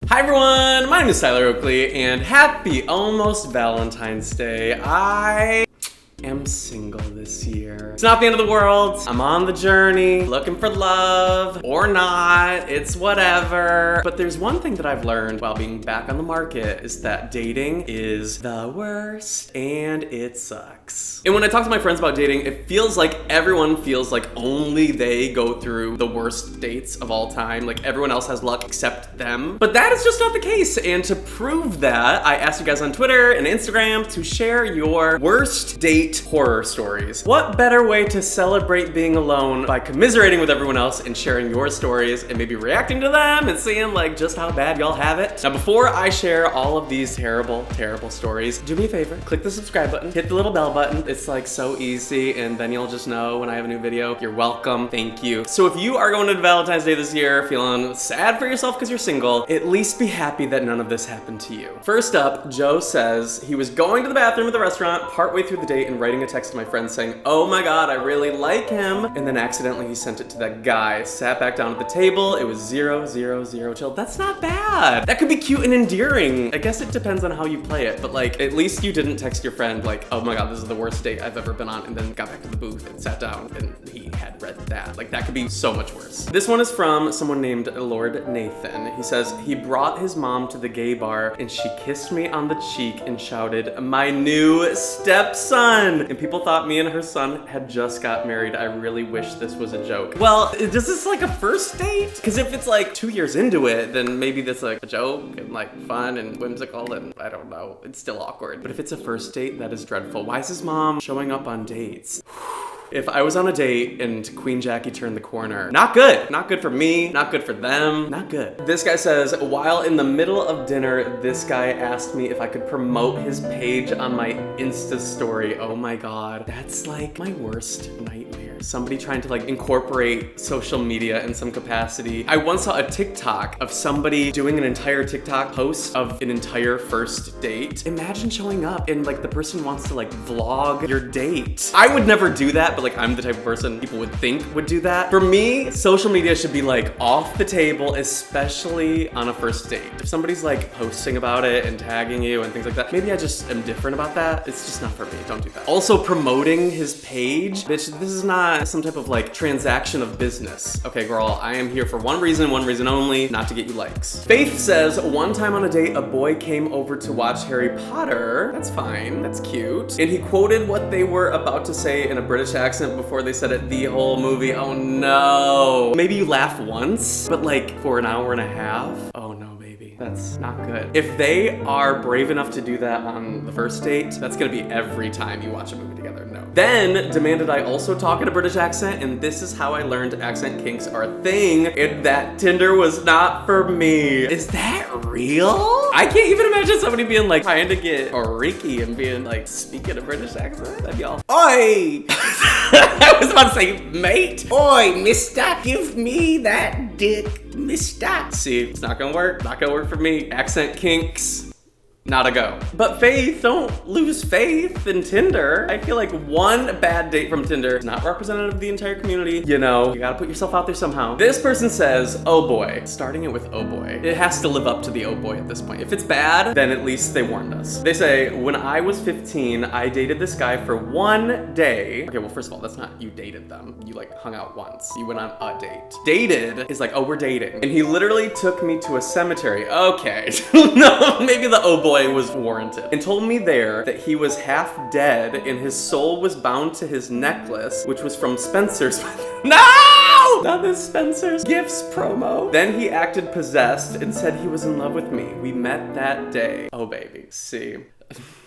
Hi everyone, my name is Tyler Oakley, and happy almost Valentine's Day. I am single this year. It's not the end of the world. I'm on the journey, looking for love, or not, it's whatever. But there's one thing that I've learned while being back on the market is that dating is the worst, and it sucks. And when I talk to my friends about dating, it feels like everyone feels like only they go through the worst dates of all time. Like everyone else has luck except them. But that is just not the case. And to prove that, I asked you guys on Twitter and Instagram to share your worst date horror stories. What better way to celebrate being alone by commiserating with everyone else and sharing your stories and maybe reacting to them and seeing like just how bad y'all have it? Now before I share all of these terrible, terrible stories, do me a favor, click the subscribe button, hit the little bell button. It's like so easy, and then you'll just know when I have a new video. You're welcome, thank you. So if you are going to Valentine's Day this year feeling sad for yourself because you're single, at least be happy that none of this happened to you. First up, Joe says he was going to the bathroom at the restaurant partway through the date and writing a text to my friend saying, "Oh my god, I really like him," and then accidentally he sent it to that guy. Sat back down at the table, it was 0, 0, 0 chill. That's not bad. That could be cute and endearing. I guess it depends on how you play it, but like at least you didn't text your friend like, "Oh my god, this is the worst date I've ever been on," and then got back to the booth and sat down and he had read that. Like that could be so much worse. This one is from someone named Lord Nathan. He says he brought his mom to the gay bar and she kissed me on the cheek and shouted, "My new stepson," and people thought me and her son had just got married. I really wish this was a joke. Well, is this like a first date? Because if it's like 2 years into it, then maybe that's like a joke and like fun and whimsical and I don't know, it's still awkward. But if it's a first date, that is dreadful. Why is his mom showing up on dates? If I was on a date and Queen Jackie turned the corner, not good. Not good for me, not good for them, not good. This guy says, while in the middle of dinner, this guy asked me if I could promote his page on my Insta story. Oh my god, that's like my worst nightmare. Somebody trying to like incorporate social media in some capacity. I once saw a TikTok of somebody doing an entire TikTok post of an entire first date. Imagine showing up and like the person wants to like vlog your date. I would never do that, but like I'm the type of person people would think would do that. For me, social media should be like off the table, especially on a first date. If somebody's like posting about it and tagging you and things like that, maybe I just am different about that. It's just not for me, don't do that. Also promoting his page, bitch, this is not some type of like transaction of business. Okay, girl, I am here for one reason only, not to get you likes. Faith says, one time on a date, a boy came over to watch Harry Potter. That's fine, that's cute. And he quoted what they were about to say in a British accent before they said it the whole movie. Oh no. Maybe you laugh once, but like for an hour and a half? Oh no, baby. That's not good. If they are brave enough to do that on the first date, that's gonna be every time you watch a movie together. No. Then demanded I also talk in a British accent, and this is how I learned accent kinks are a thing, and that Tinder was not for me. Is that real? I can't even imagine somebody being like trying to get Reiki and being like speaking a British accent. That'd be all. Oi! I was about to say, mate. Oi, mister, give me that dick, mister. See, it's not gonna work. Not gonna work for me. Accent kinks. Not a go. But Faith, don't lose faith in Tinder. I feel like one bad date from Tinder is not representative of the entire community. You know, you gotta put yourself out there somehow. This person says, oh boy. Starting it with oh boy. It has to live up to the oh boy at this point. If it's bad, then at least they warned us. They say, when I was 15, I dated this guy for 1 day. Okay, well, first of all, that's not you dated them. You like hung out once. You went on a date. Dated is like, oh, we're dating. And he literally took me to a cemetery. Okay. No, maybe the oh boy was warranted, and told me there that he was half dead and his soul was bound to his necklace, which was from Spencer's. No! Not this Spencer's Gifts promo. Then he acted possessed and said he was in love with me. We met that day. Oh baby, see.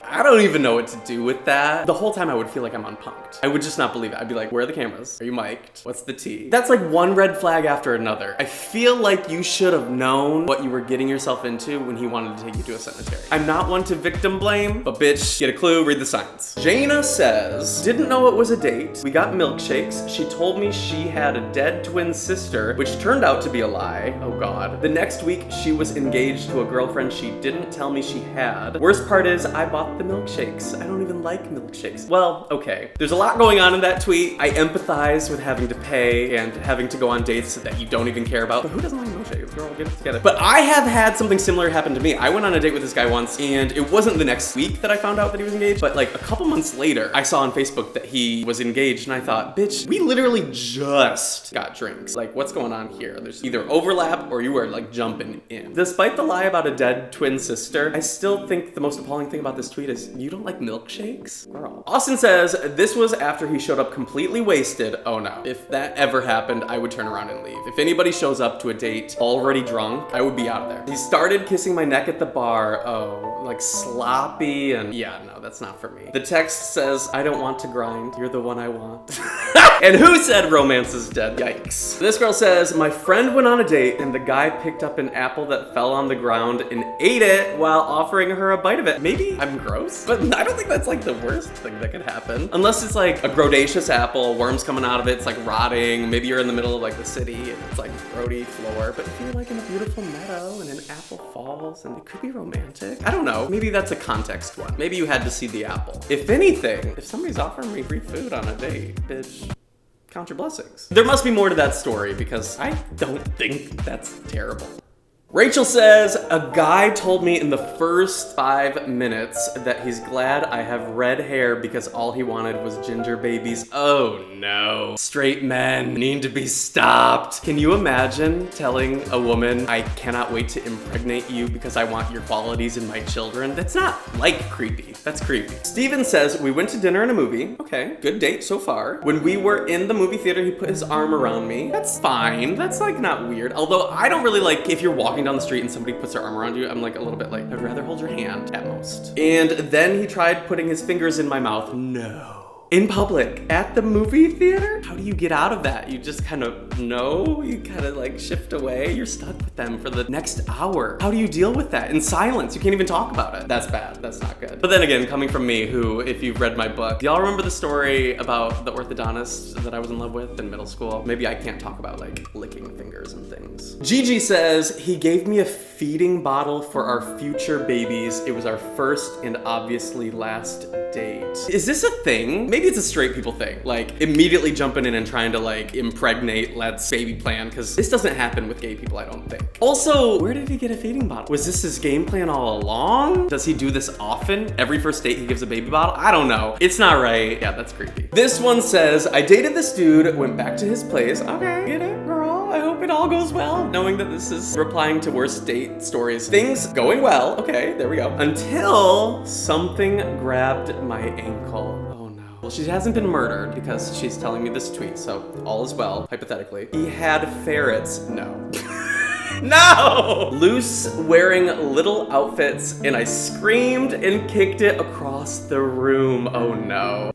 I don't even know what to do with that. The whole time I would feel like I'm unpunked. I would just not believe it. I'd be like, where are the cameras? Are you mic'd? What's the tea? That's like one red flag after another. I feel like you should have known what you were getting yourself into when he wanted to take you to a cemetery. I'm not one to victim blame, but bitch, get a clue, read the signs. Jaina says, didn't know it was a date. We got milkshakes. She told me she had a dead twin sister, which turned out to be a lie. Oh God. The next week, she was engaged to a girlfriend she didn't tell me she had. Worst part is, I bought the to milkshakes. I don't even like milkshakes. Well, okay. There's a lot going on in that tweet. I empathize with having to pay and having to go on dates that you don't even care about. But who doesn't like milkshakes? Girl, get it together. But I have had something similar happen to me. I went on a date with this guy once, and it wasn't the next week that I found out that he was engaged, but like a couple months later, I saw on Facebook that he was engaged, and I thought, bitch, we literally just got drinks. Like, what's going on here? There's either overlap or you are like jumping in. Despite the lie about a dead twin sister, I still think the most appalling thing about this tweet is you don't like milkshakes? Girl. Austin says this was after he showed up completely wasted. Oh no. If that ever happened, I would turn around and leave. If anybody shows up to a date already drunk, I would be out of there. He started kissing my neck at the bar. Oh, like sloppy, and yeah, no, that's not for me. The text says, I don't want to grind. You're the one I want. And who said romance is dead? Yikes. This girl says, my friend went on a date and the guy picked up an apple that fell on the ground and ate it while offering her a bite of it. Maybe I'm gross, but I don't think that's like the worst thing that could happen. Unless it's like a grodacious apple, worms coming out of it, it's like rotting. Maybe you're in the middle of like the city and it's like grody floor, but if you're like in a beautiful meadow and an apple falls and it could be romantic. I don't know. Maybe that's a context one. Maybe you had to see the apple. If anything, if somebody's offering me free food on a date, bitch, count your blessings. There must be more to that story because I don't think that's terrible. Rachel says, a guy told me in the first 5 minutes that he's glad I have red hair because all he wanted was ginger babies. Oh no. Straight men need to be stopped. Can you imagine telling a woman, I cannot wait to impregnate you because I want your qualities in my children? That's not like creepy. That's creepy. Steven says, we went to dinner and a movie. Okay, good date so far. When we were in the movie theater, he put his arm around me. That's fine. That's like not weird. Although I don't really like if you're walking down the street and somebody puts their arm around you, I'm like a little bit like, I'd rather hold your hand at most. And then he tried putting his fingers in my mouth. No. In public, at the movie theater? How do you get out of that? You just kind of know, you kind of like shift away. You're stuck with them for the next hour. How do you deal with that? In silence, you can't even talk about it. That's bad, that's not good. But then again, coming from me, who, if you've read my book, do y'all remember the story about the orthodontist that I was in love with in middle school? Maybe I can't talk about like licking fingers and things. Gigi says, he gave me a feeding bottle for our future babies. It was our first and obviously last date. Is this a thing? Maybe it's a straight people thing. Like immediately jumping in and trying to like impregnate, let's baby plan, because this doesn't happen with gay people, I don't think. Also, where did he get a feeding bottle? Was this his game plan all along? Does he do this often? Every first date he gives a baby bottle? I don't know. It's not right. Yeah, that's creepy. This one says, I dated this dude, went back to his place. Okay, get it, girl. I hope it all goes well. Knowing that this is replying to worst date stories. Things going well. Okay, there we go. Until something grabbed my ankle. Oh no. Well, she hasn't been murdered because she's telling me this tweet, so all is well, hypothetically. He had ferrets. No. No! Loose, wearing little outfits, and I screamed and kicked it across the room. Oh no.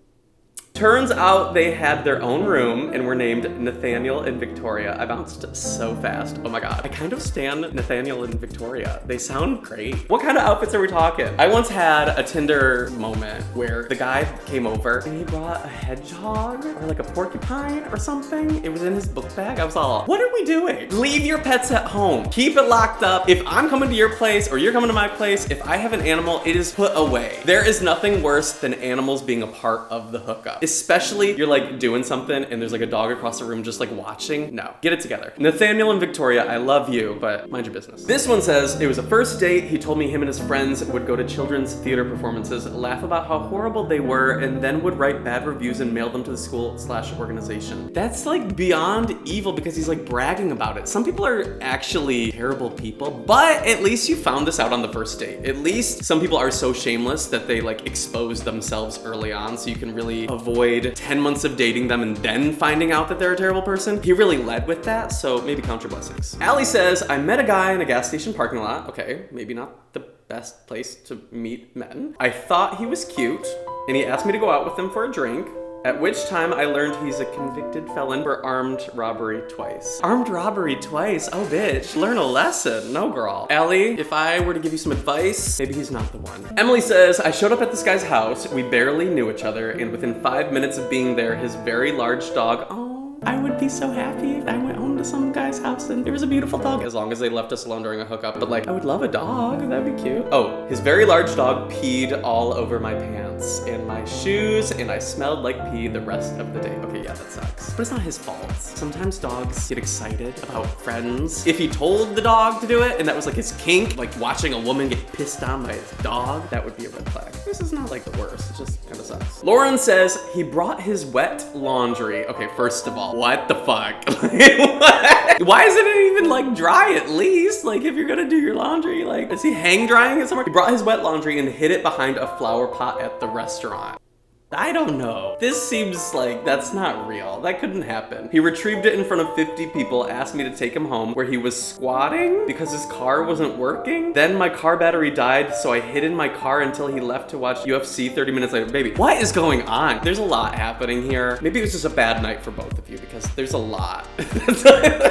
Turns out they had their own room and were named Nathaniel and Victoria. I bounced so fast. Oh my god. I kind of stan Nathaniel and Victoria. They sound great. What kind of outfits are we talking? I once had a Tinder moment where the guy came over and he brought a hedgehog or like a porcupine or something. It was in his book bag. I was all, what are we doing? Leave your pets at home. Keep it locked up. If I'm coming to your place or you're coming to my place, if I have an animal, it is put away. There is nothing worse than animals being a part of the hookup. Especially you're like doing something and there's like a dog across the room just like watching. No, get it together. Nathaniel and Victoria, I love you, but mind your business. This one says, it was a first date. He told me him and his friends would go to children's theater performances, laugh about how horrible they were, and then would write bad reviews and mail them to the school/organization. That's like beyond evil because he's like bragging about it. Some people are actually terrible people, but at least you found this out on the first date. At least some people are so shameless that they like expose themselves early on so you can really avoid 10 months of dating them and then finding out that they're a terrible person. He really led with that, so maybe count your blessings. Allie says, I met a guy in a gas station parking lot. Okay, maybe not the best place to meet men. I thought he was cute, and he asked me to go out with him for a drink. At which time I learned he's a convicted felon for armed robbery twice. Armed robbery twice? Oh bitch, learn a lesson. No girl. Allie, if I were to give you some advice, maybe he's not the one. Emily says, I showed up at this guy's house, we barely knew each other, and within 5 minutes of being there, his very large dog, I would be so happy if I went home to some guy's house and there was a beautiful dog. As long as they left us alone during a hookup. But like, I would love a dog. That'd be cute. Oh, his very large dog peed all over my pants and my shoes, and I smelled like pee the rest of the day. Okay, yeah, that sucks. But it's not his fault. Sometimes dogs get excited about friends. If he told the dog to do it and that was like his kink, like watching a woman get pissed on by his dog, that would be a red flag. This is not like the worst, it just kind of sucks. Lauren says he brought his wet laundry. Okay, first of all, what the fuck? What? Why isn't it even like dry at least? Like if you're gonna do your laundry, like is he hang drying it somewhere? He brought his wet laundry and hid it behind a flower pot at the restaurant. I don't know. This seems like that's not real. That couldn't happen. He retrieved it in front of 50 people, asked me to take him home, where he was squatting because his car wasn't working. Then my car battery died, so I hid in my car until he left to watch UFC 30 minutes later. Baby, what is going on? There's a lot happening here. Maybe it was just a bad night for both of you because there's a lot.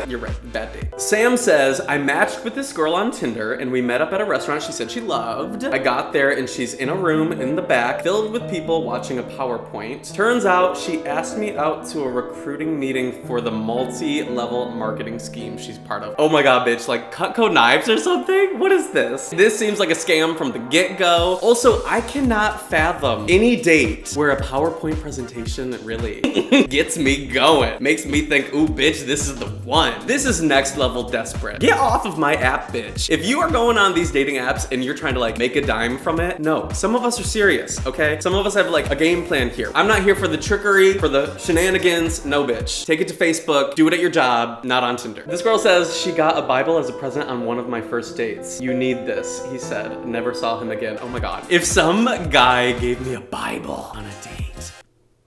You're right, bad day. Sam says, I matched with this girl on Tinder and we met up at a restaurant she said she loved. I got there and she's in a room in the back filled with people watching a PowerPoint. Turns out she asked me out to a recruiting meeting for the multi-level marketing scheme she's part of. Oh my god, bitch, like Cutco knives or something? What is this? This seems like a scam from the get-go. Also, I cannot fathom any date where a PowerPoint presentation really gets me going. Makes me think, ooh, bitch, this is the one. This is next level desperate. Get off of my app, bitch. If you are going on these dating apps and you're trying to like make a dime from it, no. Some of us are serious, okay? Some of us have like a game plan here. I'm not here for the trickery, for the shenanigans. No, bitch. Take it to Facebook, do it at your job, not on Tinder. This girl says she got a Bible as a present on one of my first dates. You need this, he said. Never saw him again. Oh my god. If some guy gave me a Bible on a date,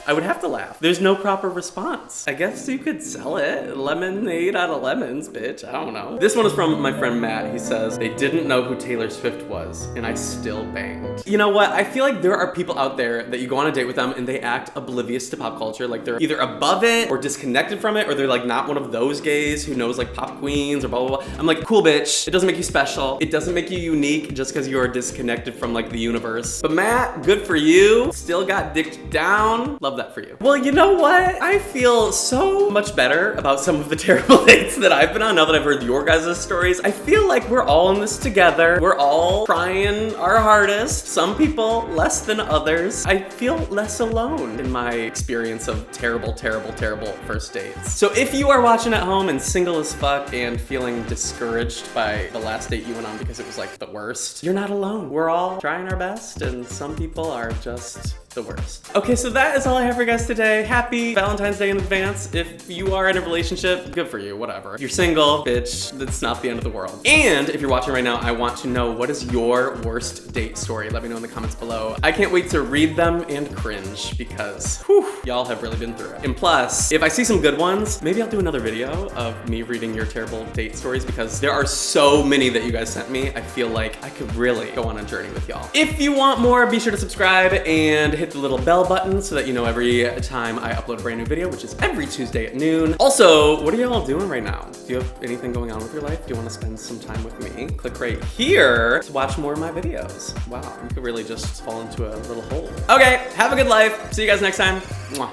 I would have to laugh. There's no proper response. I guess you could sell it. Lemonade out of lemons, bitch. I don't know. This one is from my friend Matt. He says, they didn't know who Taylor Swift was, and I still banged. You know what? I feel like there are people out there that you go on a date with them and they act oblivious to pop culture. Like they're either above it or disconnected from it, or they're like not one of those gays who knows like pop queens or blah, blah, blah. I'm like, cool, bitch. It doesn't make you special. It doesn't make you unique just because you are disconnected from like the universe. But Matt, good for you. Still got dicked down. Love that for you. Well, you know what? I feel so much better about some of the terrible dates that I've been on now that I've heard your guys' stories. I feel like we're all in this together. We're all trying our hardest. Some people less than others. I feel less alone in my experience of terrible, terrible, terrible first dates. So if you are watching at home and single as fuck and feeling discouraged by the last date you went on because it was like the worst, you're not alone. We're all trying our best, and some people are just the worst. Okay, so that is all I have for you guys today. Happy Valentine's Day in advance. If you are in a relationship, good for you, whatever. If you're single, bitch, that's not the end of the world. And if you're watching right now, I want to know, what is your worst date story? Let me know in the comments below. I can't wait to read them and cringe because, whew, y'all have really been through it. And plus, if I see some good ones, maybe I'll do another video of me reading your terrible date stories because there are so many that you guys sent me. I feel like I could really go on a journey with y'all. If you want more, be sure to subscribe and hit the little bell button so that you know every time I upload a brand new video, which is every Tuesday at noon. Also, what are y'all doing right now? Do you have anything going on with your life? Do you want to spend some time with me? Click right here to watch more of my videos. Wow, you could really just fall into a little hole. Okay, have a good life. See you guys next time. Mwah.